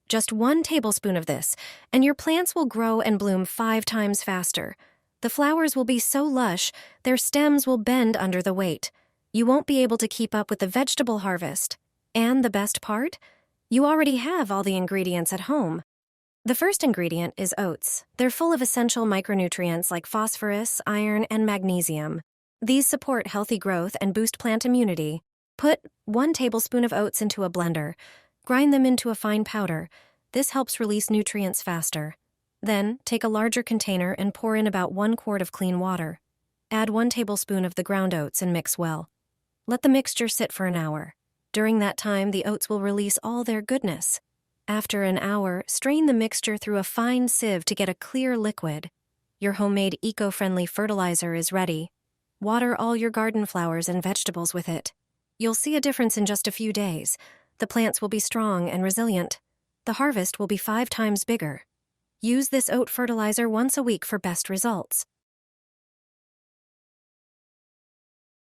Just 1 tablespoon of this, and your plants will grow and bloom 5 times faster. The flowers will be so lush, their stems will bend under the weight. You won't be able to keep up with the vegetable harvest. And the best part? You already have all the ingredients at home. The first ingredient is oats. They're full of essential micronutrients like phosphorus, iron, and magnesium. These support healthy growth and boost plant immunity. Put 1 tablespoon of oats into a blender. Grind them into a fine powder. This helps release nutrients faster. Then, take a larger container and pour in about 1 quart of clean water. Add 1 tablespoon of the ground oats and mix well. Let the mixture sit for an hour. During that time, the oats will release all their goodness. After an hour, strain the mixture through a fine sieve to get a clear liquid. Your homemade eco-friendly fertilizer is ready. Water all your garden flowers and vegetables with it. You'll see a difference in just a few days. The plants will be strong and resilient. The harvest will be 5 times bigger. Use this oat fertilizer once a week for best results.